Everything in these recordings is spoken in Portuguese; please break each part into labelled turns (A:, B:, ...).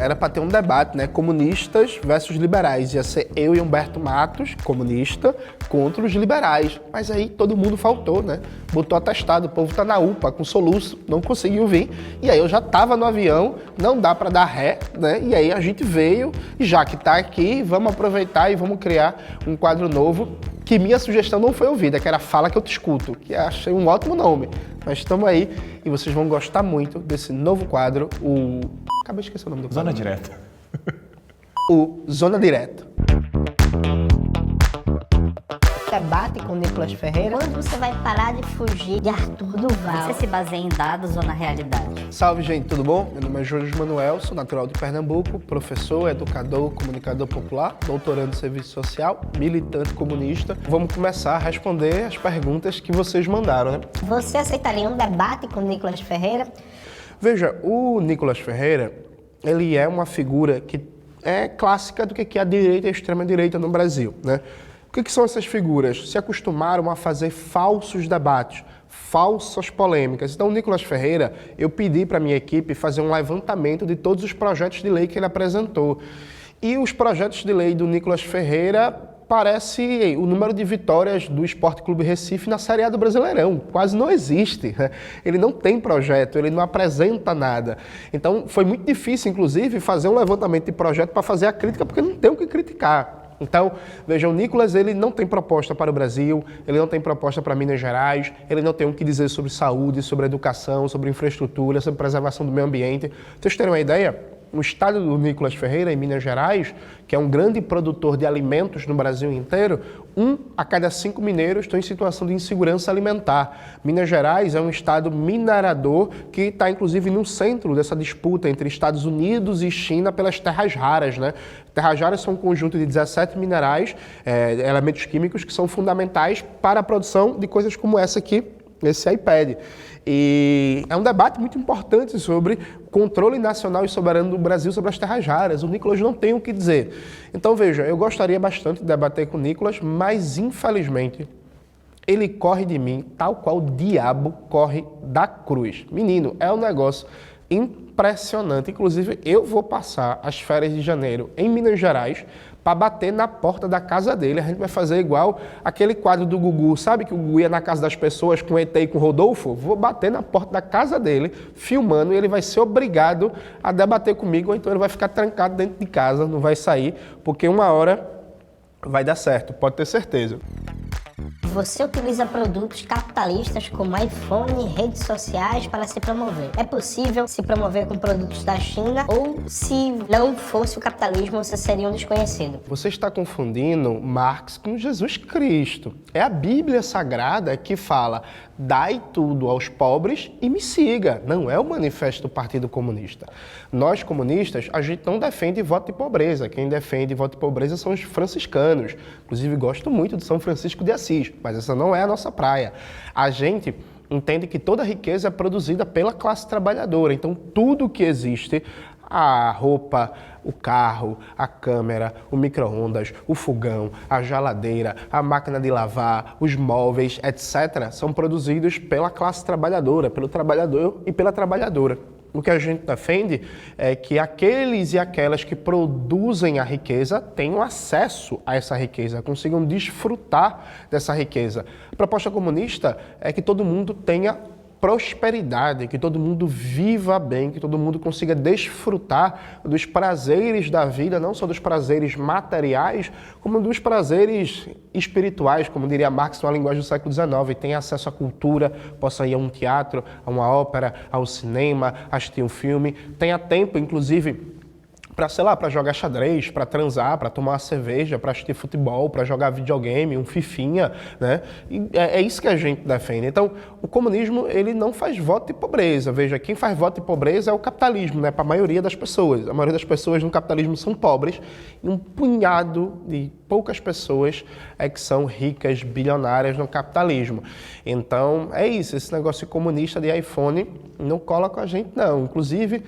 A: Era para ter um debate, né? Comunistas versus liberais. Ia ser eu e Humberto Matos, comunista, contra os liberais. Mas aí todo mundo faltou, né? Botou atestado, o povo tá na UPA, com soluço, não conseguiu vir. E aí eu já tava no avião, não dá para dar ré, né? E aí a gente veio, e já que tá aqui, vamos aproveitar e vamos criar um quadro novo, que minha sugestão não foi ouvida, que era Fala Que Eu Te Escuto, que achei um ótimo nome. Mas estamos aí e vocês vão gostar muito desse novo quadro, acabei de esquecer o nome do quadro.
B: Zona Direta.
A: O Zona Direta.
C: Debate com Nicolas Ferreira.
D: Quando você vai parar de fugir de Arthur Duval?
E: Você se baseia em dados ou na realidade?
A: Salve, gente, tudo bom? Meu nome é Júlio Manuel, sou natural de Pernambuco, professor, educador, comunicador popular, doutorando em serviço social, militante comunista. Vamos começar a responder as perguntas que vocês mandaram, né?
D: Você aceitaria um debate com Nicolas Ferreira?
A: Veja, o Nicolas Ferreira, ele é uma figura que é clássica do que é a direita e a extrema-direita no Brasil, né? O que são essas figuras? Se acostumaram a fazer falsos debates, falsas polêmicas. Então, o Nicolas Ferreira, eu pedi para a minha equipe fazer um levantamento de todos os projetos de lei que ele apresentou. E os projetos de lei do Nicolas Ferreira parece o número de vitórias do Sport Clube Recife na Série A do Brasileirão. Quase não existe, né? Ele não tem projeto, ele não apresenta nada. Então, foi muito difícil, inclusive, fazer um levantamento de projeto para fazer a crítica, porque não tem o que criticar. Então, veja, o Nicolas, ele não tem proposta para o Brasil, ele não tem proposta para Minas Gerais, ele não tem o que dizer sobre saúde, sobre educação, sobre infraestrutura, sobre preservação do meio ambiente. Pra vocês terem uma ideia, no estado do Nicolas Ferreira, em Minas Gerais, que é um grande produtor de alimentos no Brasil inteiro, 1 a cada 5 mineiros estão em situação de insegurança alimentar. Minas Gerais é um estado minerador que está, inclusive, no centro dessa disputa entre Estados Unidos e China pelas terras raras, né? Terras raras são um conjunto de 17 minerais, elementos químicos que são fundamentais para a produção de coisas como essa aqui, esse iPad. E é um debate muito importante sobre controle nacional e soberano do Brasil sobre as terras raras. O Nicolas não tem o que dizer. Então, veja, eu gostaria bastante de debater com o Nicolas, mas, infelizmente, ele corre de mim tal qual o diabo corre da cruz. Menino, é um negócio impressionante. Inclusive, eu vou passar as férias de janeiro em Minas Gerais para bater na porta da casa dele. A gente vai fazer igual aquele quadro do Gugu, sabe que o Gugu ia na casa das pessoas com o ET e com o Rodolfo? Vou bater na porta da casa dele, filmando, e ele vai ser obrigado a debater comigo, ou então ele vai ficar trancado dentro de casa, não vai sair, porque uma hora vai dar certo, pode ter certeza.
D: Você utiliza produtos capitalistas como iPhone e redes sociais para se promover. É possível se promover com produtos da China ou, se não fosse o capitalismo, você seria um desconhecido?
A: Você está confundindo Marx com Jesus Cristo. É a Bíblia Sagrada que fala: dai tudo aos pobres e me siga. Não é o manifesto do Partido Comunista. Nós, comunistas, a gente não defende voto de pobreza. Quem defende voto de pobreza são os franciscanos. Inclusive, gosto muito de São Francisco de Assis, mas essa não é a nossa praia. A gente entende que toda riqueza é produzida pela classe trabalhadora. Então, tudo que existe, a roupa, o carro, a câmera, o micro-ondas, o fogão, a geladeira, a máquina de lavar, os móveis, etc., são produzidos pela classe trabalhadora, pelo trabalhador e pela trabalhadora. O que a gente defende é que aqueles e aquelas que produzem a riqueza tenham acesso a essa riqueza, consigam desfrutar dessa riqueza. A proposta comunista é que todo mundo tenha prosperidade, que todo mundo viva bem, que todo mundo consiga desfrutar dos prazeres da vida, não só dos prazeres materiais, como dos prazeres espirituais, como diria Marx na linguagem do século XIX, tenha acesso à cultura, possa ir a um teatro, a uma ópera, ao cinema, assistir um filme, tenha tempo, inclusive, para, sei lá, para jogar xadrez, para transar, para tomar uma cerveja, para assistir futebol, para jogar videogame, um fifinha, né? E é isso que a gente defende. Então, o comunismo, ele não faz voto de pobreza. Veja, quem faz voto de pobreza é o capitalismo, né? Para a maioria das pessoas. A maioria das pessoas no capitalismo são pobres e um punhado de poucas pessoas é que são ricas, bilionárias no capitalismo. Então, é isso. Esse negócio comunista de iPhone não cola com a gente, não. Inclusive,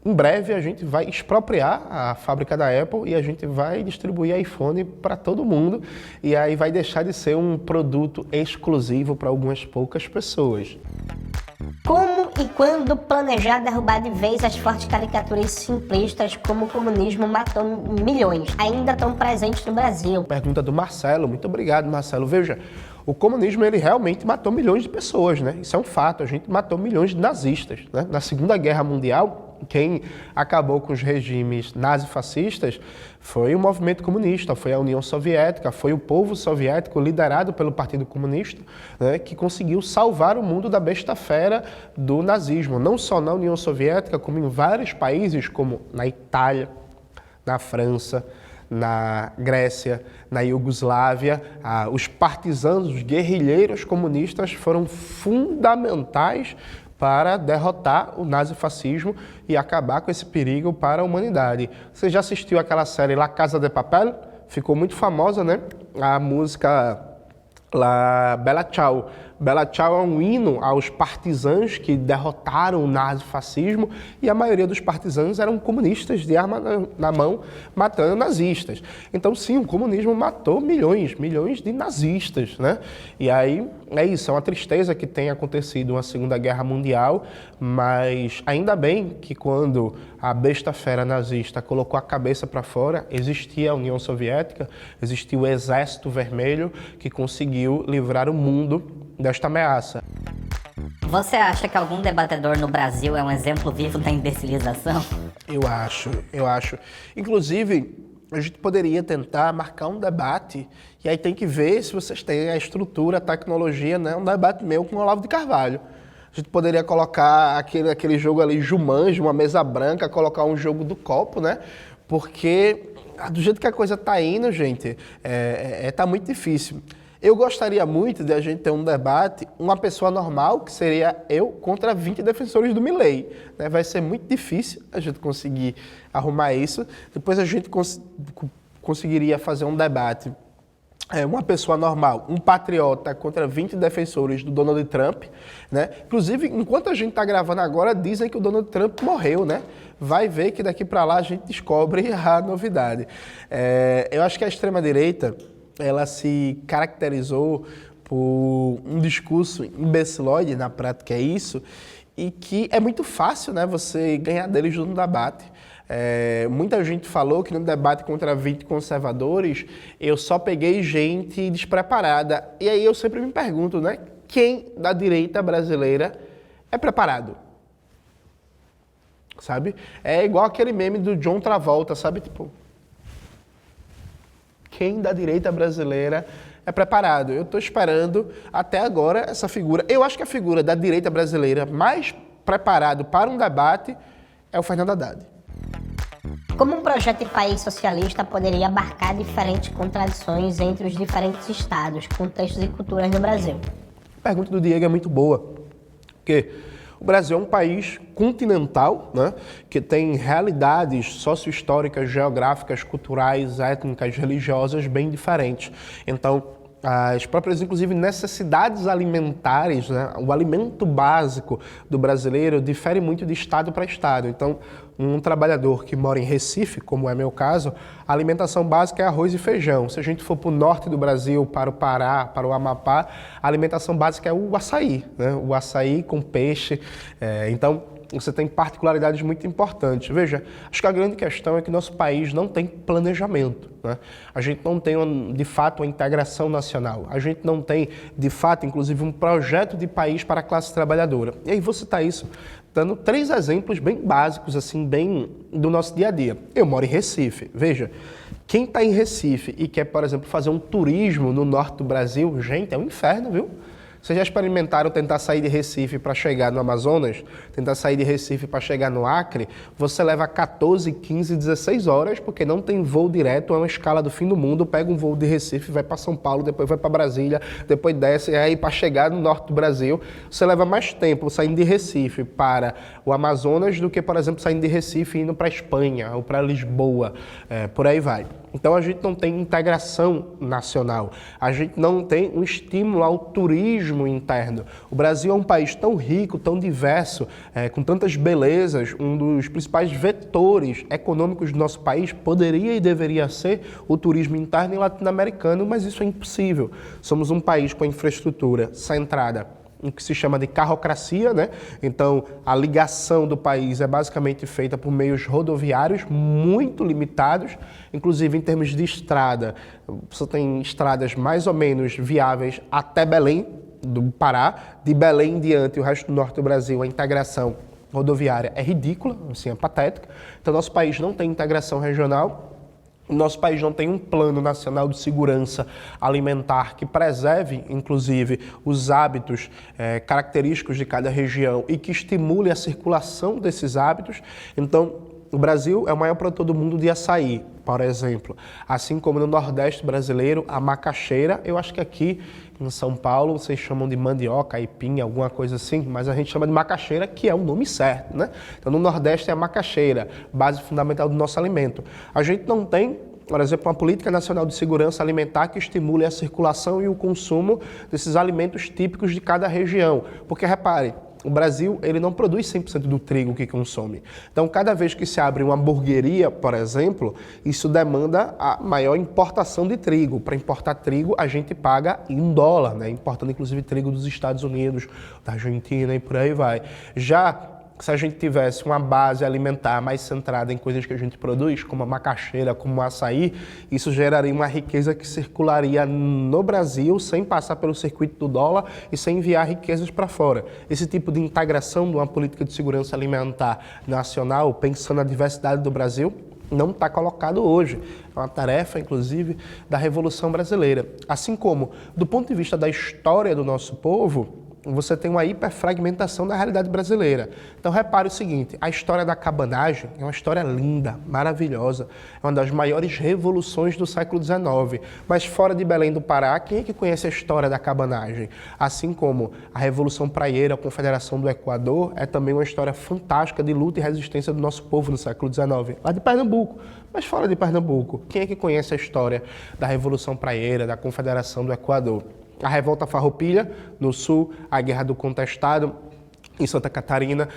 A: em breve a gente vai expropriar a fábrica da Apple e a gente vai distribuir iPhone para todo mundo e aí vai deixar de ser um produto exclusivo para algumas poucas pessoas.
D: Como E quando planejar derrubar de vez as fortes caricaturas simplistas como o comunismo matou milhões, ainda estão presentes no Brasil?
A: Pergunta do Marcelo. Muito obrigado, Marcelo. Veja, o comunismo ele realmente matou milhões de pessoas, né? Isso é um fato. A gente matou milhões de nazistas, né? Na Segunda Guerra Mundial, quem acabou com os regimes nazifascistas foi o movimento comunista, foi a União Soviética, foi o povo soviético liderado pelo Partido Comunista, né, que conseguiu salvar o mundo da besta fera do nazismo, não só na União Soviética, como em vários países, como na Itália, na França, na Grécia, na Iugoslávia. Os partisanos, os guerrilheiros comunistas foram fundamentais para derrotar o nazifascismo e acabar com esse perigo para a humanidade. Você já assistiu aquela série La Casa de Papel? Ficou muito famosa, né? A música La Bella Ciao. Bella Ciao é um hino aos partisãos que derrotaram o nazifascismo e a maioria dos partisãos eram comunistas de arma na mão, matando nazistas. Então, sim, o comunismo matou milhões de nazistas, né? E aí, é isso, é uma tristeza que tenha acontecido uma Segunda Guerra Mundial, mas ainda bem que quando a besta fera nazista colocou a cabeça para fora, existia a União Soviética, existia o Exército Vermelho que conseguiu livrar o mundo desta ameaça.
E: Você acha que algum debatedor no Brasil é um exemplo vivo da imbecilização?
A: Eu acho. Inclusive, a gente poderia tentar marcar um debate, e aí tem que ver se vocês têm a estrutura, a tecnologia, né? Um debate meu com o Olavo de Carvalho. A gente poderia colocar aquele jogo ali, Jumanji, uma mesa branca, colocar um jogo do copo, né? Porque do jeito que a coisa tá indo, gente, tá muito difícil. Eu gostaria muito de a gente ter um debate, uma pessoa normal, que seria eu, contra 20 defensores do Milei, né? Vai ser muito difícil a gente conseguir arrumar isso. Depois a gente conseguiria fazer um debate, uma pessoa normal, um patriota contra 20 defensores do Donald Trump, né? Inclusive, enquanto a gente está gravando agora, dizem que o Donald Trump morreu, né? Vai ver que daqui para lá a gente descobre a novidade. Eu acho que a extrema-direita ela se caracterizou por um discurso imbecilóide, na prática é isso, e que é muito fácil, né, você ganhar deles no debate. Muita gente falou que no debate contra 20 conservadores eu só peguei gente despreparada. E aí eu sempre me pergunto, né, quem da direita brasileira é preparado? Sabe? É igual aquele meme do John Travolta, sabe? Tipo, quem da direita brasileira é preparado? Eu estou esperando até agora essa figura. Eu acho que a figura da direita brasileira mais preparado para um debate é o Fernando Haddad.
D: Como um projeto de país socialista poderia abarcar diferentes contradições entre os diferentes estados, contextos e culturas do Brasil?
A: A pergunta do Diego é muito boa, porque o Brasil é um país continental, né, que tem realidades socio-históricas, geográficas, culturais, étnicas, religiosas bem diferentes. Então, as próprias, inclusive, necessidades alimentares, né, o alimento básico do brasileiro difere muito de estado para estado. Então, um trabalhador que mora em Recife, como é meu caso, a alimentação básica é arroz e feijão. Se a gente for para o norte do Brasil, para o Pará, para o Amapá, a alimentação básica é o açaí, né? O açaí com peixe. Então, você tem particularidades muito importantes. Veja, acho que a grande questão é que nosso país não tem planejamento, né? A gente não tem, de fato, uma integração nacional. A gente não tem, de fato, inclusive, um projeto de país para a classe trabalhadora. E aí vou citar isso dando 3 exemplos bem básicos, assim, bem do nosso dia a dia. Eu moro em Recife. Veja, quem está em Recife e quer, por exemplo, fazer um turismo no norte do Brasil, gente, é um inferno, viu? Vocês já experimentaram tentar sair de Recife para chegar no Amazonas? Tentar sair de Recife para chegar no Acre? Você leva 14, 15, 16 horas, porque não tem voo direto, é uma escala do fim do mundo. Pega um voo de Recife, vai para São Paulo, depois vai para Brasília, depois desce, e aí para chegar no norte do Brasil, você leva mais tempo saindo de Recife para o Amazonas do que, por exemplo, saindo de Recife e indo para a Espanha ou para Lisboa, por aí vai. Então a gente não tem integração nacional, a gente não tem um estímulo ao turismo interno. O Brasil é um país tão rico, tão diverso, com tantas belezas, um dos principais vetores econômicos do nosso país poderia e deveria ser o turismo interno e latino-americano, mas isso é impossível. Somos um país com a infraestrutura centrada o que se chama de carrocracia, né? Então, a ligação do país é basicamente feita por meios rodoviários muito limitados, inclusive em termos de estrada. Você tem estradas mais ou menos viáveis até Belém do Pará, de Belém em diante, o resto do norte do Brasil, a integração rodoviária é ridícula, assim, é patética. Então, nosso país não tem integração regional. O nosso país não tem um plano nacional de segurança alimentar que preserve, inclusive, os hábitos característicos de cada região e que estimule a circulação desses hábitos. Então, o Brasil é o maior produtor do mundo de açaí, por exemplo. Assim como no Nordeste brasileiro, a macaxeira, eu acho que aqui em São Paulo vocês chamam de mandioca, aipim, alguma coisa assim, mas a gente chama de macaxeira, que é o nome certo, né? Então, no Nordeste é a macaxeira, base fundamental do nosso alimento. A gente não tem, por exemplo, uma política nacional de segurança alimentar que estimule a circulação e o consumo desses alimentos típicos de cada região. Porque, repare, o Brasil ele não produz 100% do trigo que consome. Então, cada vez que se abre uma hamburgueria, por exemplo, isso demanda a maior importação de trigo. Para importar trigo, a gente paga em dólar, né? Importando inclusive trigo dos Estados Unidos, da Argentina e por aí vai. Já se a gente tivesse uma base alimentar mais centrada em coisas que a gente produz, como a macaxeira, como o açaí, isso geraria uma riqueza que circularia no Brasil sem passar pelo circuito do dólar e sem enviar riquezas para fora. Esse tipo de integração de uma política de segurança alimentar nacional, pensando na diversidade do Brasil, não está colocado hoje. É uma tarefa, inclusive, da Revolução Brasileira. Assim como, do ponto de vista da história do nosso povo, você tem uma hiperfragmentação da realidade brasileira. Então, repare o seguinte, a história da cabanagem é uma história linda, maravilhosa, é uma das maiores revoluções do século XIX. Mas fora de Belém do Pará, quem é que conhece a história da cabanagem? Assim como a Revolução Praieira, a Confederação do Equador, é também uma história fantástica de luta e resistência do nosso povo no século XIX, lá de Pernambuco. Mas fora de Pernambuco, quem é que conhece a história da Revolução Praieira, da Confederação do Equador? A Revolta Farroupilha, no Sul, a Guerra do Contestado, em Santa Catarina,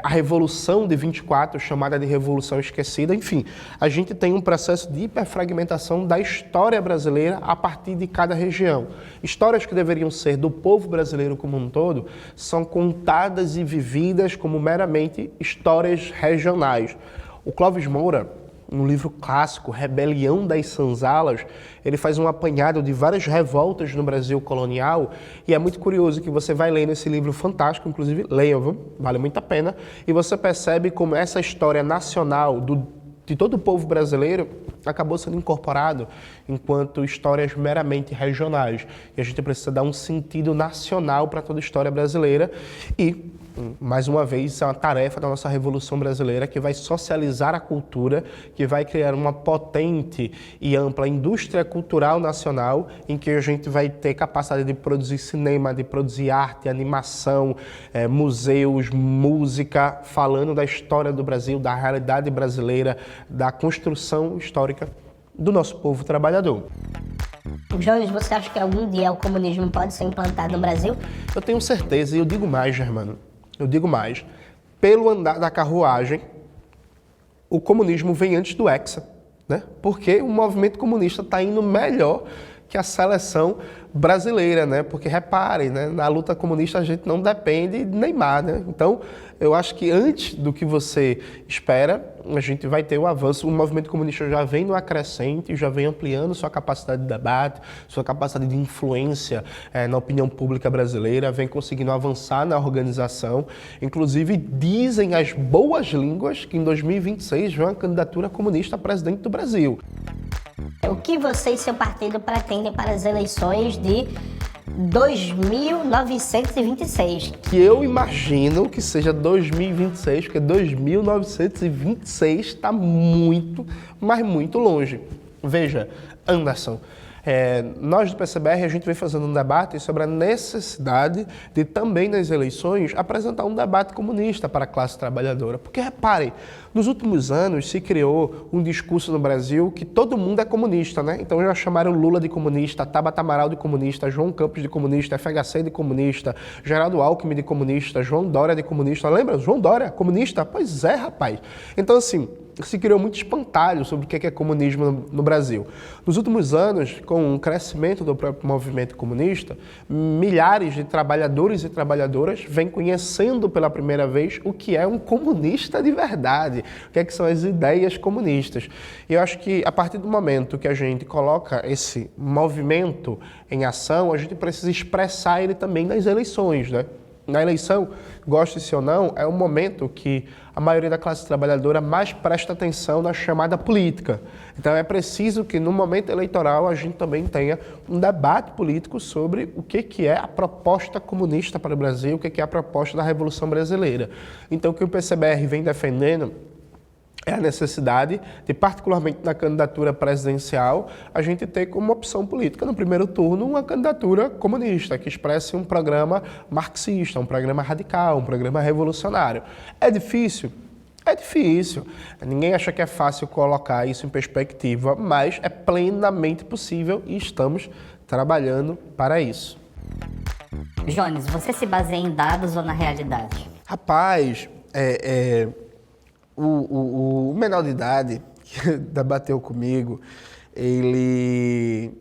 A: a Revolução de 24, chamada de Revolução Esquecida, enfim, a gente tem um processo de hiperfragmentação da história brasileira a partir de cada região. Histórias que deveriam ser do povo brasileiro como um todo, são contadas e vividas como meramente histórias regionais. O Clóvis Moura, no livro clássico Rebelião das Sanzalas, ele faz um apanhado de várias revoltas no Brasil colonial e é muito curioso que você vai lendo esse livro fantástico, inclusive leiam, viu? Vale muito a pena, e você percebe como essa história nacional de todo o povo brasileiro acabou sendo incorporado enquanto histórias meramente regionais. E a gente precisa dar um sentido nacional para toda a história brasileira e, mais uma vez, isso é uma tarefa da nossa Revolução Brasileira que vai socializar a cultura, que vai criar uma potente e ampla indústria cultural nacional em que a gente vai ter capacidade de produzir cinema, de produzir arte, animação, museus, música, falando da história do Brasil, da realidade brasileira, da construção histórica do nosso povo trabalhador.
D: Jones, você acha que algum dia o comunismo pode ser implantado no Brasil?
A: Eu tenho certeza, e eu digo mais, Germano, eu digo mais. Pelo andar da carruagem, o comunismo vem antes do Hexa, né? Porque o movimento comunista está indo melhor que a seleção brasileira, né? Porque reparem, né? Na luta comunista a gente não depende de Neymar, né? Então, eu acho que antes do que você espera, a gente vai ter o avanço. O movimento comunista já vem no acrescente, já vem ampliando sua capacidade de debate, sua capacidade de influência na opinião pública brasileira, vem conseguindo avançar na organização. Inclusive, dizem as boas línguas que em 2026 vem uma candidatura comunista a presidente do Brasil.
D: O que você e seu partido pretendem para as eleições de 2926?
A: Que eu imagino que seja 2026, porque 2926 está muito, mas muito longe. Veja, Anderson, nós do PCBR, a gente vem fazendo um debate sobre a necessidade de também nas eleições apresentar um debate comunista para a classe trabalhadora. Porque reparem, Nos últimos anos se criou um discurso no Brasil que todo mundo é comunista, né? Então já chamaram Lula de comunista, Tabata Amaral de comunista, João Campos de comunista, FHC de comunista, Geraldo Alckmin de comunista, João Dória de comunista. Lembra? João Dória, comunista? Pois é, rapaz. Então, assim, se criou muito espantalho sobre o que é comunismo no Brasil. Nos últimos anos, com o crescimento do próprio movimento comunista, milhares de trabalhadores e trabalhadoras vêm conhecendo pela primeira vez o que é um comunista de verdade, o que são as ideias comunistas. E eu acho que a partir do momento que a gente coloca esse movimento em ação, a gente precisa expressar ele também nas eleições, né? Na eleição, goste-se ou não, é o momento que a maioria da classe trabalhadora mais presta atenção na chamada política. Então é preciso que no momento eleitoral a gente também tenha um debate político sobre o que é a proposta comunista para o Brasil, o que é a proposta da Revolução Brasileira. Então o que o PCBR vem defendendo é a necessidade de, particularmente na candidatura presidencial, a gente ter como opção política, no primeiro turno, uma candidatura comunista, que expresse um programa marxista, um programa radical, um programa revolucionário. É difícil? É difícil. Ninguém acha que é fácil colocar isso em perspectiva, mas é plenamente possível e estamos trabalhando para isso.
E: Jones, você se baseia em dados ou na realidade?
A: Rapaz, o menor de idade que debateu comigo, ele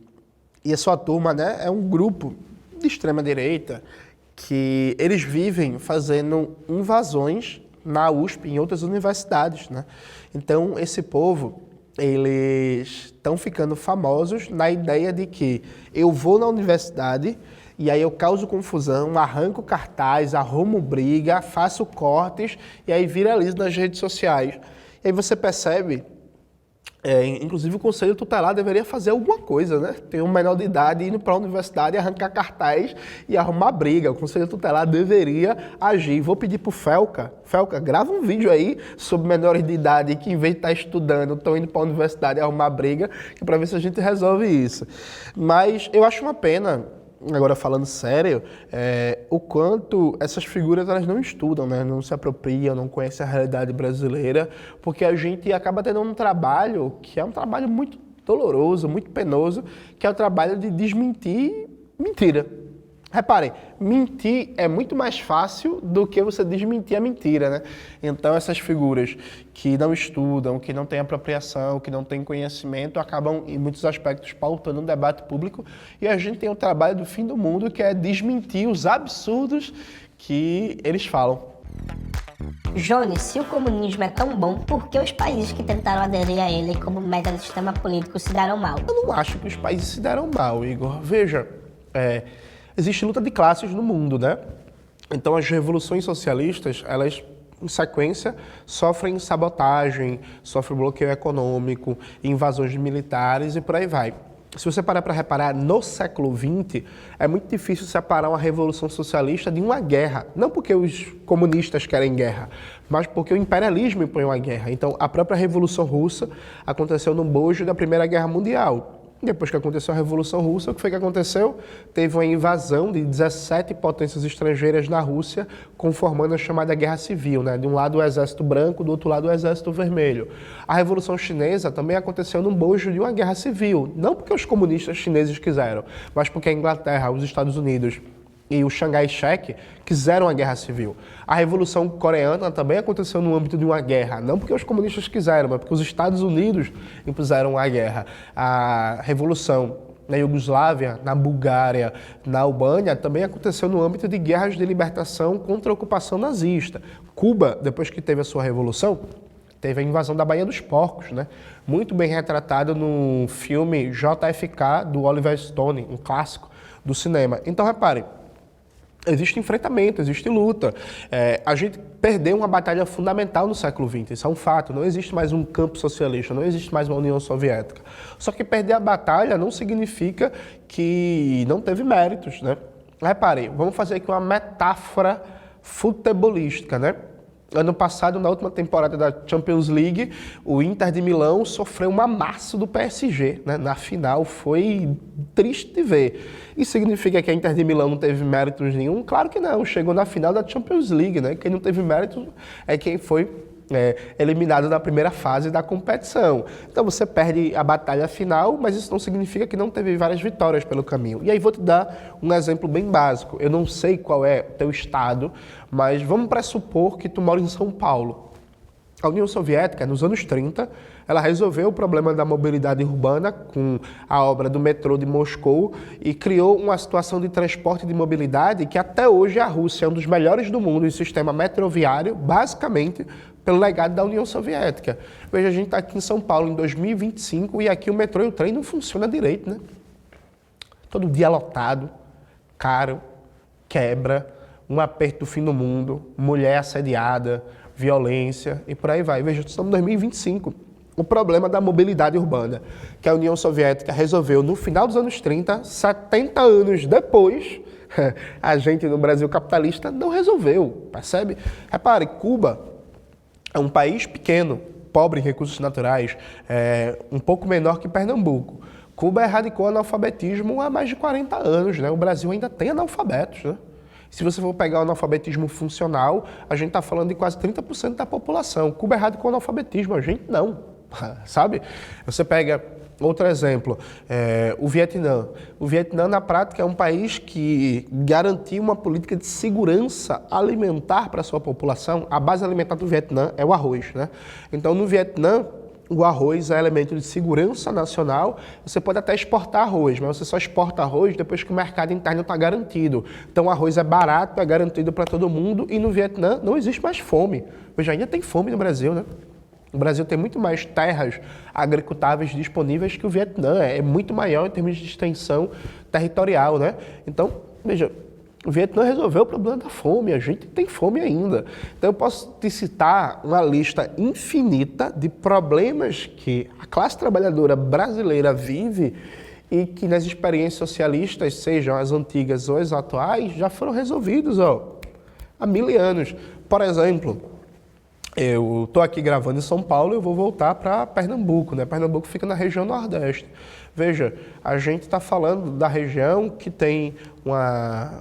A: e a sua turma, né, é um grupo de extrema direita que eles vivem fazendo invasões na USP e em outras universidades, né? Então esse povo, eles estão ficando famosos na ideia de que eu vou na universidade e aí eu causo confusão, arranco cartaz, arrumo briga, faço cortes e aí viralizo nas redes sociais. E aí você percebe, inclusive o Conselho Tutelar deveria fazer alguma coisa, né? Tem um menor de idade indo para a universidade, arrancar cartaz e arrumar briga. O Conselho Tutelar deveria agir. Vou pedir para o Felca, grava um vídeo aí sobre menores de idade que, em vez de estar estudando, estão indo para a universidade arrumar briga, para ver se a gente resolve isso. Mas eu acho uma pena, agora falando sério, o quanto essas figuras elas não estudam, né? Não se apropriam, não conhecem a realidade brasileira, porque a gente acaba tendo um trabalho que é um trabalho muito doloroso, muito penoso, que é o trabalho de desmentir mentira. Reparem, mentir é muito mais fácil do que você desmentir a mentira, né? Então essas figuras que não estudam, que não têm apropriação, que não têm conhecimento, acabam em muitos aspectos pautando um debate público e a gente tem o trabalho do fim do mundo, que é desmentir os absurdos que eles falam.
D: Jones, se o comunismo é tão bom, por que os países que tentaram aderir a ele como método de sistema político se deram mal?
A: Eu não acho que os países se deram mal, Igor. Veja, existe luta de classes no mundo, né? Então as revoluções socialistas, elas, em sequência, sofrem sabotagem, sofrem bloqueio econômico, invasões militares e por aí vai. Se você parar para reparar, no século XX, é muito difícil separar uma revolução socialista de uma guerra. Não porque os comunistas querem guerra, mas porque o imperialismo impõe uma guerra. Então, a própria Revolução Russa aconteceu no bojo da Primeira Guerra Mundial. Depois que aconteceu a Revolução Russa, o que foi que aconteceu? Teve uma invasão de 17 potências estrangeiras na Rússia, conformando a chamada Guerra Civil, né? De um lado o Exército Branco, do outro lado o Exército Vermelho. A Revolução Chinesa também aconteceu no bojo de uma guerra civil, não porque os comunistas chineses quiseram, mas porque a Inglaterra, os Estados Unidos e o Chiang Kai-shek quiseram a guerra civil. A Revolução Coreana também aconteceu no âmbito de uma guerra, não porque os comunistas quiseram, mas porque os Estados Unidos impuseram a guerra. A Revolução na Iugoslávia, na Bulgária, na Albânia, também aconteceu no âmbito de guerras de libertação contra a ocupação nazista. Cuba, depois que teve a sua revolução, teve a invasão da Baía dos Porcos, né? Muito bem retratado no filme JFK, do Oliver Stone, um clássico do cinema. Então, reparem, existe enfrentamento, existe luta. A gente perdeu uma batalha fundamental no século XX, isso é um fato. Não existe mais um campo socialista, não existe mais uma União Soviética. Só que perder a batalha não significa que não teve méritos, né? Reparem, vamos fazer aqui uma metáfora futebolística, né? Ano passado, na última temporada da Champions League, o Inter de Milão sofreu um amasso do PSG, né? Na final, foi triste de ver. Isso significa que a Inter de Milão não teve méritos nenhum? Claro que não, chegou na final da Champions League, né? Quem não teve méritos é quem foi eliminado na primeira fase da competição. Então você perde a batalha final, mas isso não significa que não teve várias vitórias pelo caminho. E aí vou te dar um exemplo bem básico. Eu não sei qual é o teu estado, mas vamos pressupor que tu mora em São Paulo. A União Soviética, nos anos 30, ela resolveu o problema da mobilidade urbana com a obra do metrô de Moscou e criou uma situação de transporte e de mobilidade que até hoje a Rússia é um dos melhores do mundo em sistema metroviário, basicamente pelo legado da União Soviética. Veja, a gente está aqui em São Paulo em 2025 e aqui o metrô e o trem não funcionam direito, né? Todo dia lotado, caro, quebra, um aperto do fim do mundo, mulher assediada, violência e por aí vai. Veja, estamos em 2025. O problema da mobilidade urbana, que a União Soviética resolveu no final dos anos 30, 70 anos depois, a gente no Brasil capitalista não resolveu, percebe? Repare, Cuba é um país pequeno, pobre em recursos naturais, um pouco menor que Pernambuco. Cuba erradicou o analfabetismo há mais de 40 anos, né? O Brasil ainda tem analfabetos, né? Se você for pegar o analfabetismo funcional, a gente está falando de quase 30% da população. Cuba é errado com o analfabetismo, a gente não, sabe? Você pega outro exemplo, o Vietnã. O Vietnã, na prática, é um país que garantiu uma política de segurança alimentar para a sua população. A base alimentar do Vietnã é o arroz, né? Então, no Vietnã, o arroz é elemento de segurança nacional. Você pode até exportar arroz, mas você só exporta arroz depois que o mercado interno está garantido. Então o arroz é barato, é garantido para todo mundo e no Vietnã não existe mais fome. Hoje ainda tem fome no Brasil, né? O Brasil tem muito mais terras agricultáveis disponíveis que o Vietnã. É muito maior em termos de extensão territorial, né? Então, veja, o Vietnã resolveu o problema da fome, a gente tem fome ainda. Então eu posso te citar uma lista infinita de problemas que a classe trabalhadora brasileira vive e que nas experiências socialistas, sejam as antigas ou as atuais, já foram resolvidos há 1000 anos. Por exemplo, eu estou aqui gravando em São Paulo e eu vou voltar para Pernambuco, né? Pernambuco fica na região Nordeste. Veja, a gente está falando da região que tem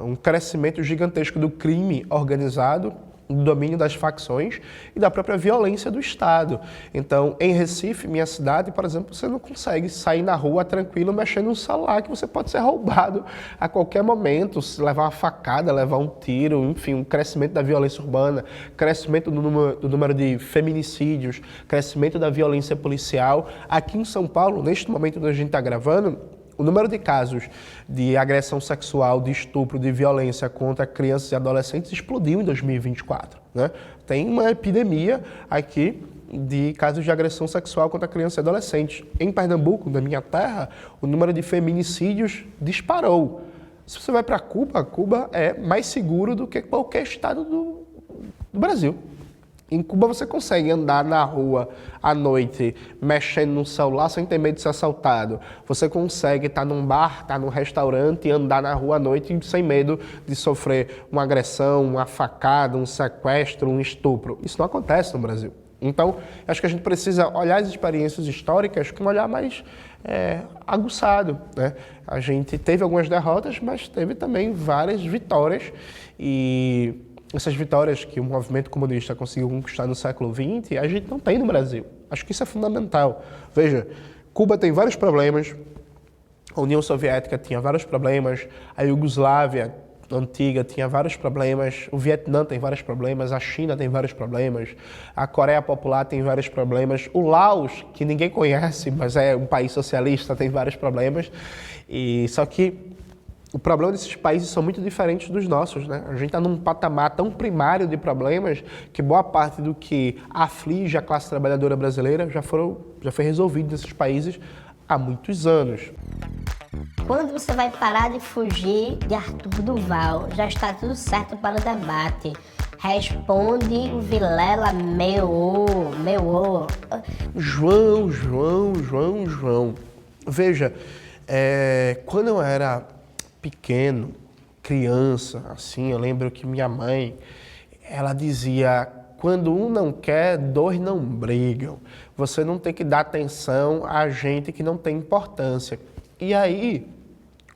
A: um crescimento gigantesco do crime organizado, do domínio das facções e da própria violência do Estado. Então, em Recife, minha cidade, por exemplo, você não consegue sair na rua tranquilo mexendo no celular, que você pode ser roubado a qualquer momento, levar uma facada, levar um tiro, enfim, um crescimento da violência urbana, crescimento do número de feminicídios, crescimento da violência policial. Aqui em São Paulo, neste momento que a gente está gravando, o número de casos de agressão sexual, de estupro, de violência contra crianças e adolescentes explodiu em 2024. Né? Tem uma epidemia aqui de casos de agressão sexual contra crianças e adolescentes. Em Pernambuco, na minha terra, o número de feminicídios disparou. Se você vai para Cuba, Cuba é mais seguro do que qualquer estado do Brasil. Em Cuba você consegue andar na rua à noite, mexendo no celular sem ter medo de ser assaltado. Você consegue estar num bar, estar num restaurante e andar na rua à noite sem medo de sofrer uma agressão, uma facada, um sequestro, um estupro. Isso não acontece no Brasil. Então, acho que a gente precisa olhar as experiências históricas com um olhar mais aguçado, né? A gente teve algumas derrotas, mas teve também várias vitórias e essas vitórias que o movimento comunista conseguiu conquistar no século XX, a gente não tem no Brasil. Acho que isso é fundamental. Veja, Cuba tem vários problemas, a União Soviética tinha vários problemas, a Iugoslávia antiga tinha vários problemas, o Vietnã tem vários problemas, a China tem vários problemas, a Coreia Popular tem vários problemas, o Laos, que ninguém conhece, mas é um país socialista, tem vários problemas. E só que o problema desses países são muito diferentes dos nossos, né? A gente está num patamar tão primário de problemas que boa parte do que aflige a classe trabalhadora brasileira já foi resolvido nesses países há muitos anos.
D: Quando você vai parar de fugir de Arthur Duval? Já está tudo certo para o debate. Responde o Vilela, meu.
A: João. Veja, quando eu era pequeno, criança, assim, eu lembro que minha mãe, ela dizia: quando um não quer, dois não brigam. Você não tem que dar atenção a gente que não tem importância. E aí,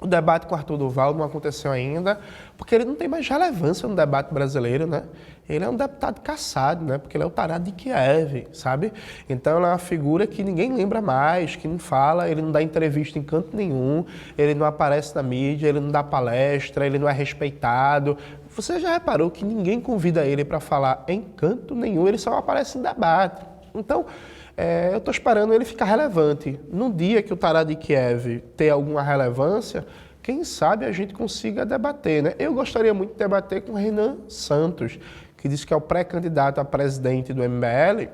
A: O debate com Arthur Duval não aconteceu ainda, porque ele não tem mais relevância no debate brasileiro, né? Ele é um deputado caçado, né? Porque ele é o tarado de Kiev, sabe? Então, ele é uma figura que ninguém lembra mais, que não fala, ele não dá entrevista em canto nenhum, ele não aparece na mídia, ele não dá palestra, ele não é respeitado. Você já reparou que ninguém convida ele para falar em canto nenhum, ele só aparece em debate. Então, eu estou esperando ele ficar relevante. No dia que o tarado de Kiev ter alguma relevância, quem sabe a gente consiga debater, né? Eu gostaria muito de debater com o Renan Santos, que diz que é o pré-candidato a presidente do MBL,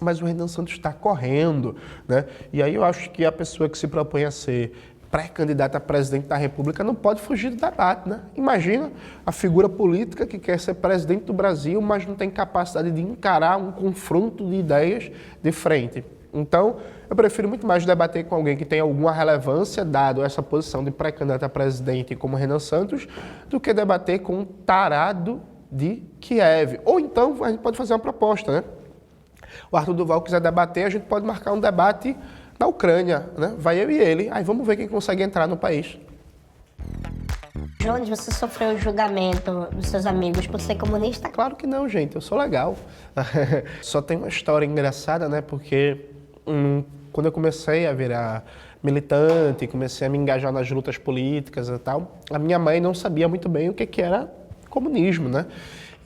A: mas o Renan Santos está correndo, né? E aí eu acho que a pessoa que se propõe a ser pré-candidato a presidente da República não pode fugir do debate, né? Imagina a figura política que quer ser presidente do Brasil, mas não tem capacidade de encarar um confronto de ideias de frente. Então, eu prefiro muito mais debater com alguém que tem alguma relevância, dado essa posição de pré-candidato a presidente como Renan Santos, do que debater com um tarado de Kiev. Ou então, a gente pode fazer uma proposta, né? O Arthur Duval quiser debater, a gente pode marcar um debate na Ucrânia, né? Vai eu e ele, aí vamos ver quem consegue entrar no país.
D: Jones, você sofreu julgamento dos seus amigos por ser comunista?
A: Claro que não, gente, eu sou legal. Só tem uma história engraçada, né? Porque quando eu comecei a virar militante, comecei a me engajar nas lutas políticas e tal, a minha mãe não sabia muito bem o que era comunismo, né?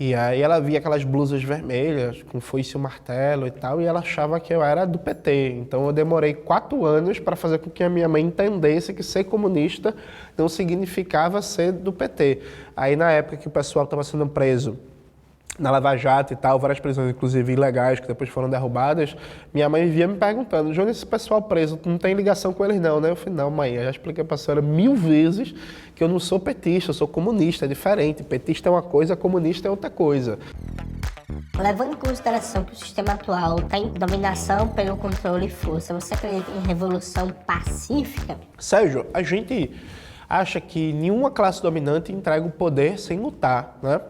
A: E aí ela via aquelas blusas vermelhas, com foice e martelo e tal, e ela achava que eu era do PT. Então eu demorei 4 anos para fazer com que a minha mãe entendesse que ser comunista não significava ser do PT. Aí na época que o pessoal estava sendo preso na Lava Jato e tal, várias prisões, inclusive ilegais, que depois foram derrubadas, minha mãe via me perguntando: Jones, esse pessoal preso, não tem ligação com eles não, né? Eu falei: não, mãe, eu já expliquei para a senhora 1000 vezes que eu não sou petista, eu sou comunista, é diferente. Petista é uma coisa, comunista é outra coisa.
D: Levando em consideração que o sistema atual tem dominação pelo controle e força, você acredita em revolução pacífica?
A: Sérgio, a gente acha que nenhuma classe dominante entrega o poder sem lutar, né?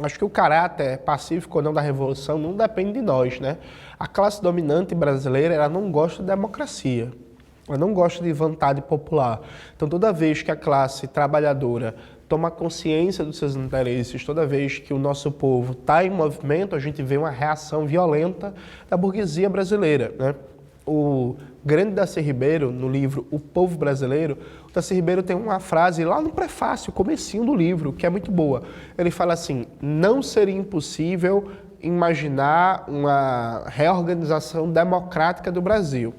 A: Acho que o caráter pacífico ou não da revolução não depende de nós, né? A classe dominante brasileira, ela não gosta de democracia, ela não gosta de vontade popular. Então, toda vez que a classe trabalhadora toma consciência dos seus interesses, toda vez que o nosso povo está em movimento, a gente vê uma reação violenta da burguesia brasileira, né? O grande Darcy Ribeiro, no livro O Povo Brasileiro, o Darcy Ribeiro tem uma frase lá no prefácio, comecinho do livro, que é muito boa. Ele fala assim: não seria impossível imaginar uma reorganização democrática do Brasil.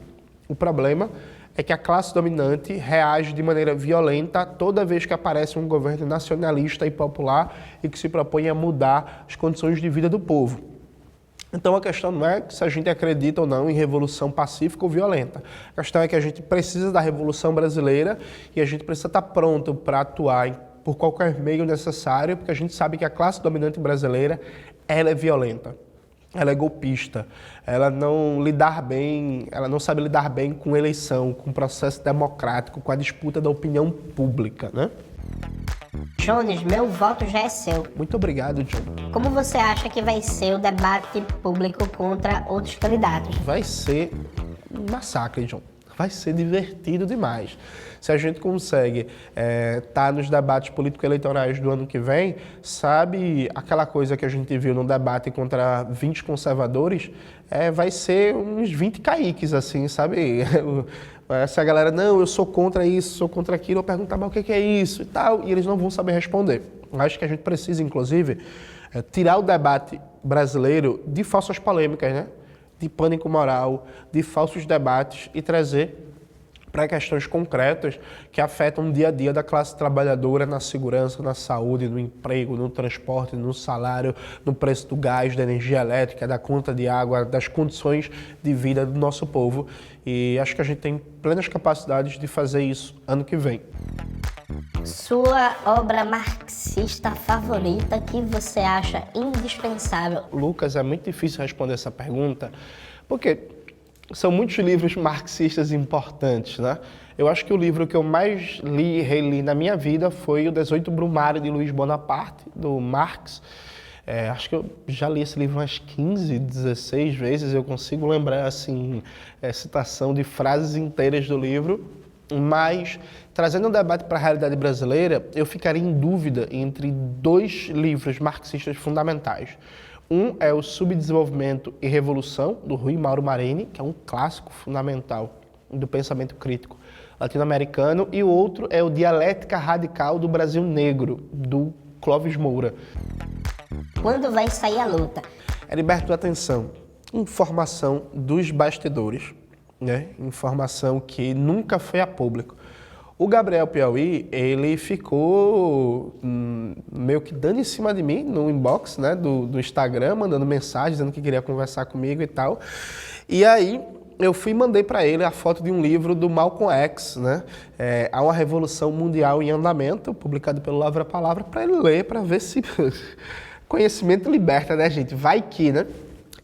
A: O problema é que a classe dominante reage de maneira violenta toda vez que aparece um governo nacionalista e popular e que se propõe a mudar as condições de vida do povo. Então a questão não é se a gente acredita ou não em revolução pacífica ou violenta. A questão é que a gente precisa da Revolução Brasileira e a gente precisa estar pronto para atuar por qualquer meio necessário, porque a gente sabe que a classe dominante brasileira, ela é violenta, ela é golpista, ela não sabe lidar bem com eleição, com processo democrático, com a disputa da opinião pública, né?
D: Jones, meu voto já é seu.
A: Muito obrigado, John.
D: Como você acha que vai ser o debate público contra outros candidatos?
A: Vai ser um massacre, John. Vai ser divertido demais. Se a gente consegue estar nos debates político-eleitorais do ano que vem, sabe aquela coisa que a gente viu no debate contra 20 conservadores? Vai ser uns 20 caíques, assim, sabe? Se a galera, não, eu sou contra isso, sou contra aquilo, eu perguntar, mas o que é isso e tal, e eles não vão saber responder. Acho que a gente precisa, inclusive, tirar o debate brasileiro de falsas polêmicas, né? De pânico moral, de falsos debates e trazer para questões concretas que afetam o dia a dia da classe trabalhadora na segurança, na saúde, no emprego, no transporte, no salário, no preço do gás, da energia elétrica, da conta de água, das condições de vida do nosso povo. E acho que a gente tem plenas capacidades de fazer isso ano que vem.
D: Sua obra marxista favorita que você acha indispensável?
A: Lucas, é muito difícil responder essa pergunta, porque são muitos livros marxistas importantes, né? Eu acho que o livro que eu mais li e reli na minha vida foi o 18 Brumário, de Luiz Bonaparte, do Marx. Acho que eu já li esse livro umas 15, 16 vezes, eu consigo lembrar, assim, citação de frases inteiras do livro. Mas, trazendo um debate para a realidade brasileira, eu ficaria em dúvida entre dois livros marxistas fundamentais. Um é o Subdesenvolvimento e Revolução, do Rui Mauro Marini, que é um clássico fundamental do pensamento crítico latino-americano, e o outro é o Dialética Radical do Brasil Negro, do Clóvis Moura.
D: Quando vai sair a luta?
A: Heriberto, atenção, informação dos bastidores, né? Informação que nunca foi a público. O Gabriel Piauí, ele ficou meio que dando em cima de mim no inbox, né, do Instagram, mandando mensagem, dizendo que queria conversar comigo e tal. E aí eu fui e mandei para ele a foto de um livro do Malcolm X, né? Há uma Revolução Mundial em Andamento, publicado pelo Lavra Palavra, para ele ler, para ver se conhecimento liberta, né, gente? Vai que, né?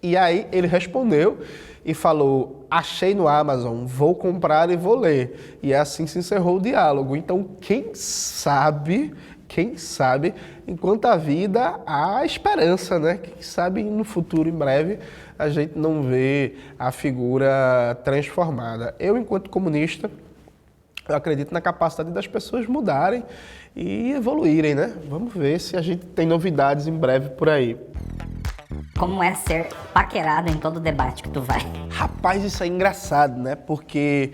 A: E aí ele respondeu e falou: achei no Amazon, vou comprar e vou ler. E assim se encerrou o diálogo. Então, quem sabe, enquanto há vida, há esperança, né? Quem sabe no futuro, em breve, a gente não vê a figura transformada. Eu, enquanto comunista, eu acredito na capacidade das pessoas mudarem e evoluírem, né? Vamos ver se a gente tem novidades em breve por aí.
E: Como é ser paquerado em todo debate que tu vai?
A: Rapaz, isso é engraçado, né? Porque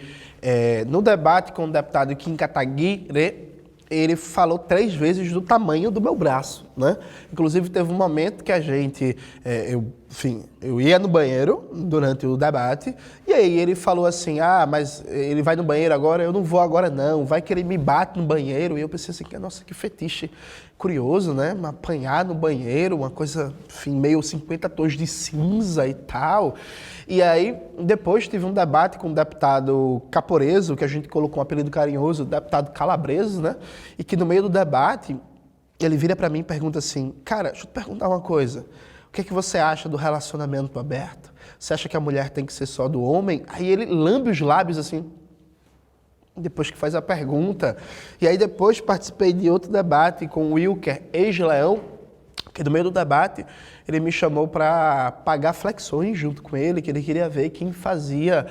A: no debate com o deputado Kim Kataguiri, ele falou 3 vezes do tamanho do meu braço, né? Inclusive, teve um momento que a gente, eu ia no banheiro durante o debate, e aí ele falou assim: mas ele vai no banheiro agora? Eu não vou agora não, vai que ele me bate no banheiro. E eu pensei assim, nossa, que fetiche curioso, né? Apanhar no banheiro, uma coisa, meio 50 tons de cinza e tal. E aí, depois tive um debate com o deputado Caporeso, que a gente colocou um apelido carinhoso, o deputado Calabreso, né? E que no meio do debate, ele vira para mim e pergunta assim: cara, deixa eu te perguntar uma coisa. O que é que você acha do relacionamento aberto? Você acha que a mulher tem que ser só do homem? Aí ele lambe os lábios assim, depois que faz a pergunta. E aí depois participei de outro debate com o Wilker, ex-Leão, que no meio do debate ele me chamou para pagar flexões junto com ele, que ele queria ver quem fazia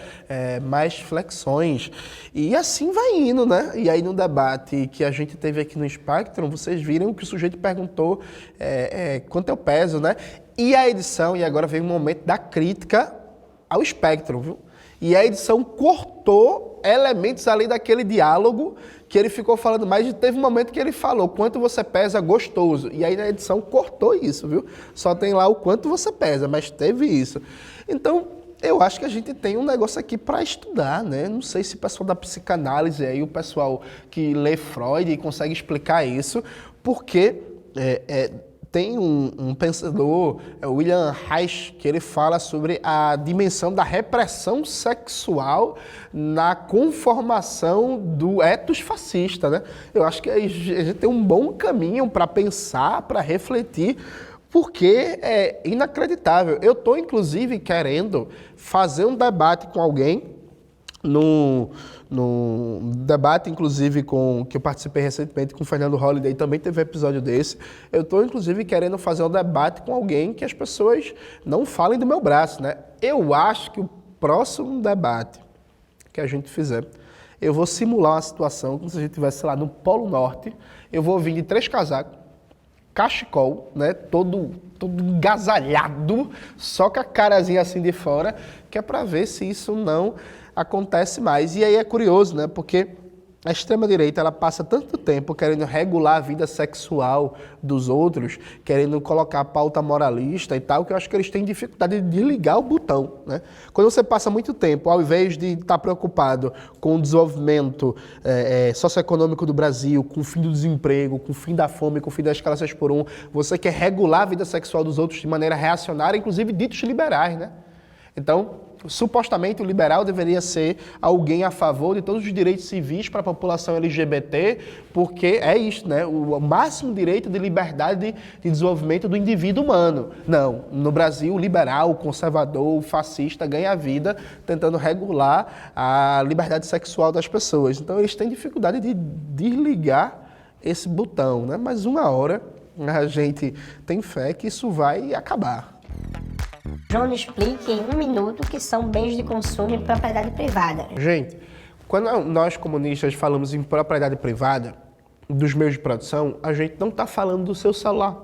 A: mais flexões. E assim vai indo, né? E aí no debate que a gente teve aqui no Spectrum, vocês viram que o sujeito perguntou quanto eu peso, né? E a edição, e agora vem o momento da crítica ao Spectrum, viu? E a edição cortou elementos ali daquele diálogo que ele ficou falando mais, e teve um momento que ele falou: quanto você pesa gostoso. E aí na edição cortou isso, viu? Só tem lá o quanto você pesa, mas teve isso. Então, eu acho que a gente tem um negócio aqui para estudar, né? Não sei se o pessoal da psicanálise aí, o pessoal que lê Freud consegue explicar isso, porque tem um pensador, William Reich, que ele fala sobre a dimensão da repressão sexual na conformação do ethos fascista, né? Eu acho que a gente tem um bom caminho para pensar, para refletir, porque é inacreditável. Eu estou, inclusive, querendo fazer um debate com alguém, no debate, inclusive, que eu participei recentemente com o Fernando Holliday, também teve um episódio desse. Eu estou, inclusive, querendo fazer um debate com alguém que as pessoas não falem do meu braço, né? Eu acho que o próximo debate que a gente fizer, eu vou simular uma situação como se a gente estivesse lá no Polo Norte. Eu vou vir de 3 casacos, cachecol, né? Todo agasalhado, só com a carazinha assim de fora, que é para ver se isso não acontece mais. E aí é curioso, né? Porque a extrema-direita, ela passa tanto tempo querendo regular a vida sexual dos outros, querendo colocar a pauta moralista e tal, que eu acho que eles têm dificuldade de ligar o botão, né? Quando você passa muito tempo, ao invés de estar preocupado com o desenvolvimento socioeconômico do Brasil, com o fim do desemprego, com o fim da fome, com o fim da escala 6x1, você quer regular a vida sexual dos outros de maneira reacionária, inclusive ditos liberais, né? Então, supostamente o liberal deveria ser alguém a favor de todos os direitos civis para a população LGBT, porque é isso, né? O máximo direito de liberdade de desenvolvimento do indivíduo humano. Não, no Brasil, o liberal, o conservador, o fascista ganha vida tentando regular a liberdade sexual das pessoas. Então, eles têm dificuldade de desligar esse botão, né? Mas uma hora a gente tem fé que isso vai acabar.
D: João, explique em 1 minuto o que são bens de consumo e propriedade privada.
A: Gente, Quando nós comunistas falamos em propriedade privada dos meios de produção, a gente não está falando do seu celular.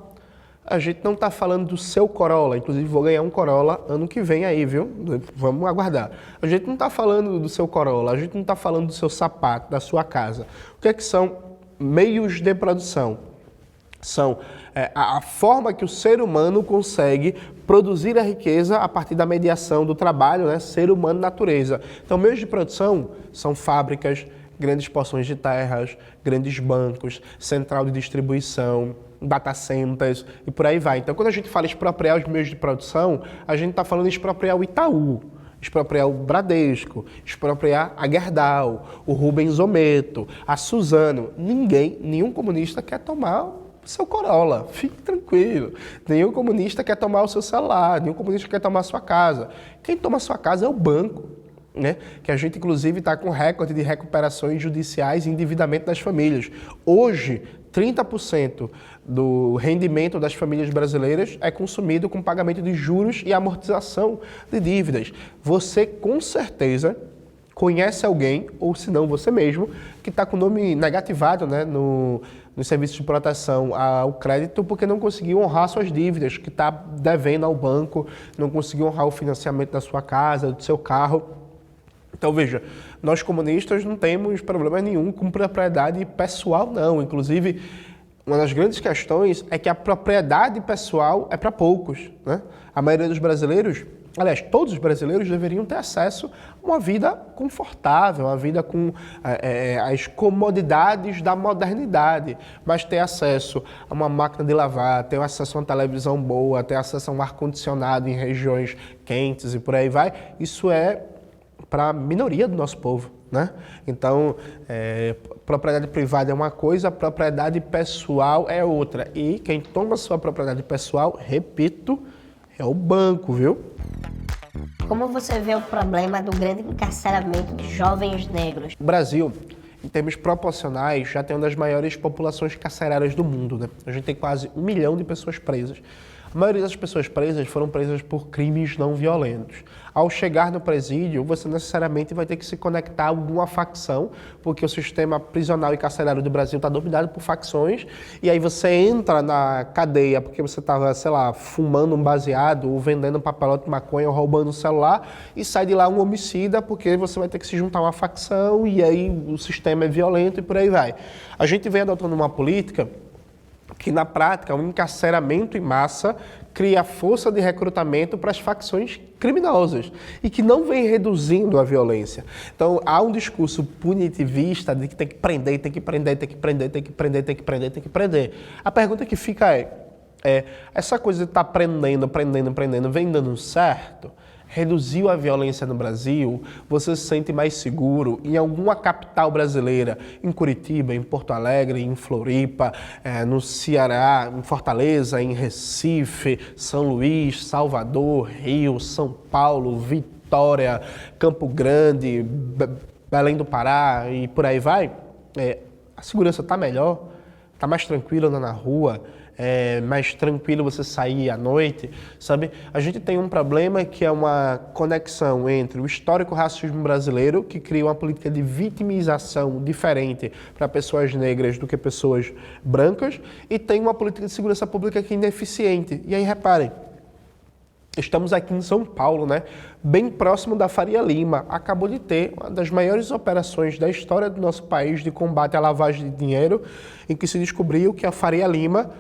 A: A gente não está falando do seu Corolla, inclusive vou ganhar um Corolla ano que vem aí, viu? Vamos aguardar. A gente não está falando do seu Corolla, a gente não está falando do seu sapato, da sua casa. O que é que são meios de produção? São a forma que o ser humano consegue produzir a riqueza a partir da mediação do trabalho, né? Ser humano, natureza. Então, meios de produção são fábricas, grandes porções de terras, grandes bancos, central de distribuição, data centers e por aí vai. Então, quando a gente fala expropriar os meios de produção, a gente está falando de expropriar o Itaú, expropriar o Bradesco, expropriar a Gerdau, o Rubens Ometo, a Suzano. Nenhum comunista quer tomar o seu Corolla, fique tranquilo. Nenhum comunista quer tomar o seu celular, nenhum comunista quer tomar a sua casa. Quem toma a sua casa é o banco, né? Que a gente, inclusive, está com recorde de recuperações judiciais e endividamento das famílias. Hoje, 30% do rendimento das famílias brasileiras é consumido com pagamento de juros e amortização de dívidas. Você, com certeza, conhece alguém, ou se não você mesmo, que está com o nome negativado, né, no serviço de proteção ao crédito porque não conseguiu honrar suas dívidas, que está devendo ao banco, não conseguiu honrar o financiamento da sua casa, do seu carro. Então, veja, nós comunistas não temos problema nenhum com propriedade pessoal, não. Inclusive, uma das grandes questões é que a propriedade pessoal é para poucos, né? A maioria dos brasileiros, aliás, todos os brasileiros deveriam ter acesso a uma vida confortável, uma vida com as comodidades da modernidade, mas ter acesso a uma máquina de lavar, ter acesso a uma televisão boa, ter acesso a um ar-condicionado em regiões quentes e por aí vai, isso é para a minoria do nosso povo, né? Então, propriedade privada é uma coisa, propriedade pessoal é outra. E quem toma sua propriedade pessoal, repito, é o banco, viu?
D: Como você vê o problema do grande encarceramento de jovens negros?
A: O Brasil, em termos proporcionais, já tem uma das maiores populações carcerárias do mundo, né? A gente tem quase 1 milhão de pessoas presas. A maioria das pessoas presas foram presas por crimes não violentos. Ao chegar no presídio, você necessariamente vai ter que se conectar a alguma facção, porque o sistema prisional e carcerário do Brasil está dominado por facções, e aí você entra na cadeia porque você estava, sei lá, fumando um baseado, ou vendendo um papelote de maconha, ou roubando um celular, e sai de lá um homicida, porque você vai ter que se juntar a uma facção, e aí o sistema é violento e por aí vai. A gente vem adotando uma política que, na prática, um encarceramento em massa cria força de recrutamento para as facções criminosas e que não vem reduzindo a violência. Então, há um discurso punitivista de que tem que prender, tem que prender, tem que prender, tem que prender, tem que prender, tem que prender. A pergunta que fica essa coisa de estar prendendo, vem dando certo? Reduziu a violência no Brasil? Você se sente mais seguro em alguma capital brasileira, em Curitiba, em Porto Alegre, em Floripa, no Ceará, em Fortaleza, em Recife, São Luís, Salvador, Rio, São Paulo, Vitória, Campo Grande, Belém do Pará e por aí vai? A segurança está melhor? Está mais tranquilo na rua? É mais tranquilo você sair à noite, sabe? A gente tem um problema que é uma conexão entre o histórico racismo brasileiro, que cria uma política de vitimização diferente para pessoas negras do que pessoas brancas, e tem uma política de segurança pública que é ineficiente. E aí, reparem, estamos aqui em São Paulo, né? Bem próximo da Faria Lima. Acabou de ter uma das maiores operações da história do nosso país de combate à lavagem de dinheiro, em que se descobriu que a Faria Lima,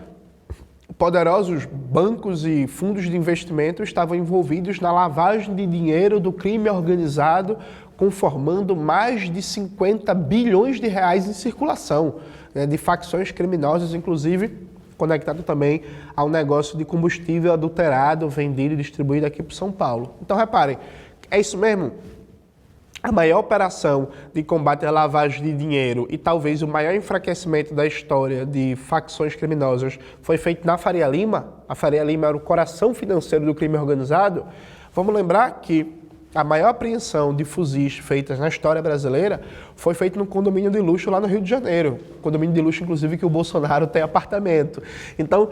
A: poderosos bancos e fundos de investimento estavam envolvidos na lavagem de dinheiro do crime organizado, conformando mais de 50 bilhões de reais em circulação, né, de facções criminosas, inclusive conectado também ao negócio de combustível adulterado, vendido e distribuído aqui para São Paulo. Então, reparem, é isso mesmo? A maior operação de combate à lavagem de dinheiro e talvez o maior enfraquecimento da história de facções criminosas foi feito na Faria Lima. A Faria Lima era o coração financeiro do crime organizado. Vamos lembrar que a maior apreensão de fuzis feitas na história brasileira foi feita num condomínio de luxo lá no Rio de Janeiro. Condomínio de luxo, inclusive, que o Bolsonaro tem apartamento. Então,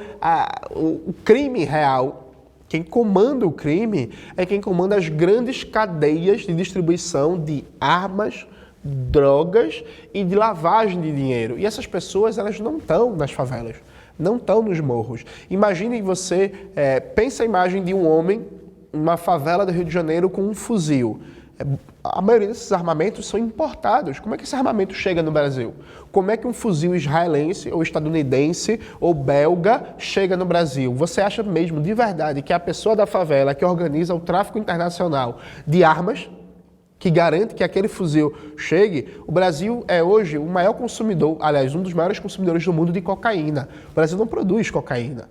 A: o crime real, quem comanda o crime é quem comanda as grandes cadeias de distribuição de armas, drogas e de lavagem de dinheiro. E essas pessoas, elas não estão nas favelas, não estão nos morros. Imagine você, pensa a imagem de um homem numa favela do Rio de Janeiro com um fuzil. A maioria desses armamentos são importados. Como é que esse armamento chega no Brasil? Como é que um fuzil israelense, ou estadunidense, ou belga chega no Brasil? Você acha mesmo, de verdade, que a pessoa da favela que organiza o tráfico internacional de armas, que garante que aquele fuzil chegue? O Brasil é hoje o maior consumidor, aliás, um dos maiores consumidores do mundo de cocaína. O Brasil não produz cocaína.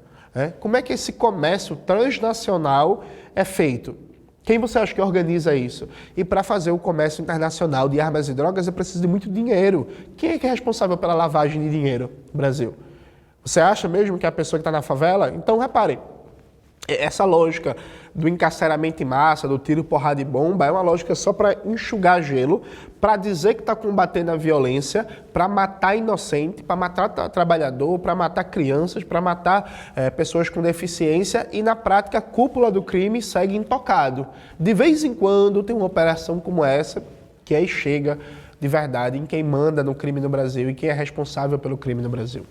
A: Como é que esse comércio transnacional é feito? Quem você acha que organiza isso? E para fazer o comércio internacional de armas e drogas é preciso de muito dinheiro. Quem é que é responsável pela lavagem de dinheiro no Brasil? Você acha mesmo que é a pessoa que está na favela? Então, reparem, essa lógica do encarceramento em massa, do tiro, porrada e bomba, é uma lógica só para enxugar gelo, para dizer que está combatendo a violência, para matar inocente, para matar trabalhador, para matar crianças, para matar pessoas com deficiência, e na prática a cúpula do crime segue intocado. De vez em quando tem uma operação como essa, que aí chega de verdade em quem manda no crime no Brasil e quem é responsável pelo crime no Brasil.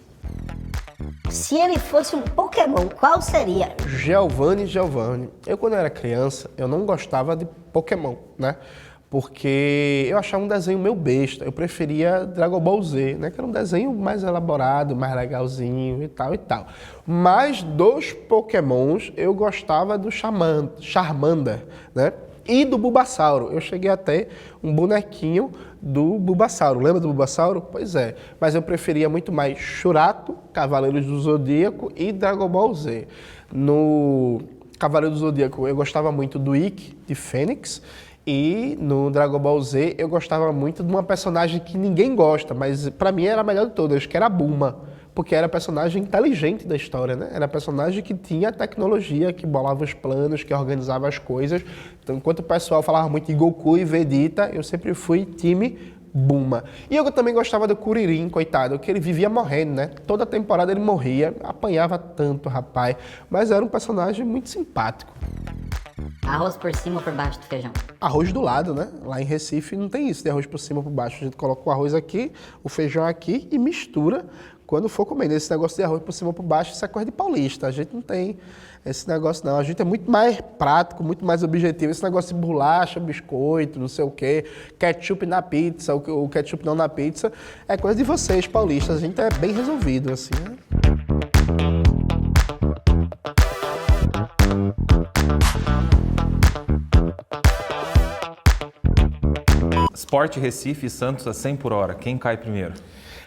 D: Se ele fosse um Pokémon, qual seria?
A: Giovanni. Eu, quando era criança, eu não gostava de Pokémon, né? Porque eu achava um desenho meio besta. Eu preferia Dragon Ball Z, né? Que era um desenho mais elaborado, mais legalzinho e tal e tal. Mas dos Pokémons, eu gostava do Charmander, né? E do Bulbasauro. Eu cheguei a ter um bonequinho do Bulbasauro. Lembra do Bulbasauro? Pois é. Mas eu preferia muito mais Churato, Cavaleiros do Zodíaco e Dragon Ball Z. No Cavaleiro do Zodíaco eu gostava muito do Ikki, de Fênix. E no Dragon Ball Z eu gostava muito de uma personagem que ninguém gosta, mas pra mim era a melhor de todas, que era a Bulma. Porque era a personagem inteligente da história, né? Era a personagem que tinha tecnologia, que bolava os planos, que organizava as coisas. Então, enquanto o pessoal falava muito de Goku e Vegeta, eu sempre fui time Bulma. E eu também gostava do Kuririn, coitado, que ele vivia morrendo, né? Toda temporada ele morria, apanhava tanto, rapaz. Mas era um personagem muito simpático.
E: Arroz por cima ou por baixo do feijão?
A: Arroz do lado, né? Lá em Recife não tem isso de arroz por cima ou por baixo. A gente coloca o arroz aqui, o feijão aqui e mistura quando for comendo. Esse negócio de arroz por cima ou por baixo, isso é coisa de paulista. A gente não tem esse negócio, não. A gente é muito mais prático, muito mais objetivo. Esse negócio de bolacha, biscoito, não sei o quê, ketchup na pizza, o ketchup não na pizza, é coisa de vocês, paulistas. A gente é bem resolvido, assim, né?
B: Sport Recife e Santos a 100 por hora. Quem cai primeiro?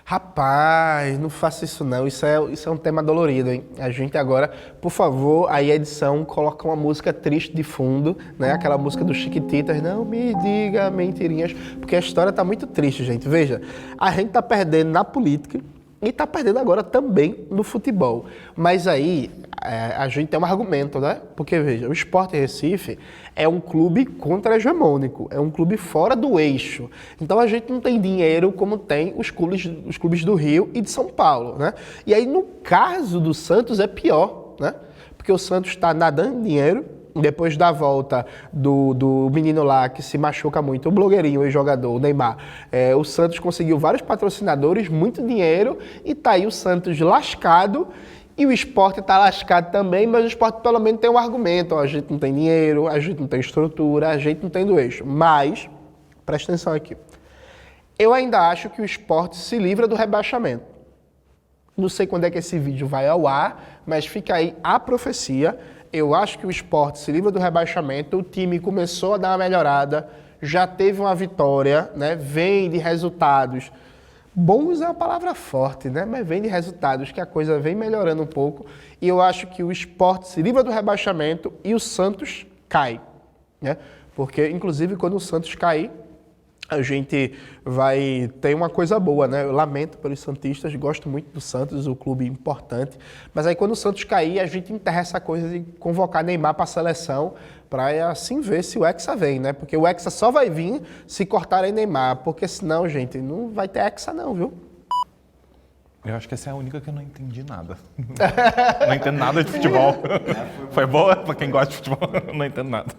A: Rapaz, não faça isso não, isso é um tema dolorido, hein? A gente agora, por favor, aí a edição coloca uma música triste de fundo, né? Aquela música do Chiquititas, não me diga mentirinhas, porque a história tá muito triste, gente. Veja, a gente tá perdendo na política e tá perdendo agora também no futebol. Mas aí, a gente tem um argumento, né? Porque, veja, o Sport Recife é um clube contra-hegemônico, é um clube fora do eixo. Então a gente não tem dinheiro como tem os clubes do Rio e de São Paulo, né? E aí, no caso do Santos, é pior, né? Porque o Santos está nadando em dinheiro, depois da volta do menino lá que se machuca muito, o blogueirinho e jogador, o Neymar, o Santos conseguiu vários patrocinadores, muito dinheiro, e tá aí o Santos lascado. E o Sport está lascado também, mas o Sport pelo menos tem um argumento. Ó, a gente não tem dinheiro, a gente não tem estrutura, a gente não tem do eixo. Mas, presta atenção aqui, eu ainda acho que o Sport se livra do rebaixamento. Não sei quando é que esse vídeo vai ao ar, mas fica aí a profecia. Eu acho que o Sport se livra do rebaixamento, o time começou a dar uma melhorada, já teve uma vitória, né? Vem de resultados. Bons é uma palavra forte, né? Mas vem de resultados que a coisa vem melhorando um pouco. E eu acho que o Sport se livra do rebaixamento e o Santos cai, né? Porque, inclusive, quando o Santos cair, a gente vai ter uma coisa boa, né? Eu lamento pelos santistas, gosto muito do Santos, o clube importante. Mas aí, quando o Santos cair, a gente enterra essa coisa de convocar Neymar para a seleção, para assim ver se o Hexa vem, né? Porque o Hexa só vai vir se cortarem Neymar, porque senão, gente, não vai ter Hexa não, viu?
B: Eu acho que essa é a única que eu não entendi nada. Não entendo nada de futebol. Foi boa? Pra quem gosta de futebol, não entendo nada.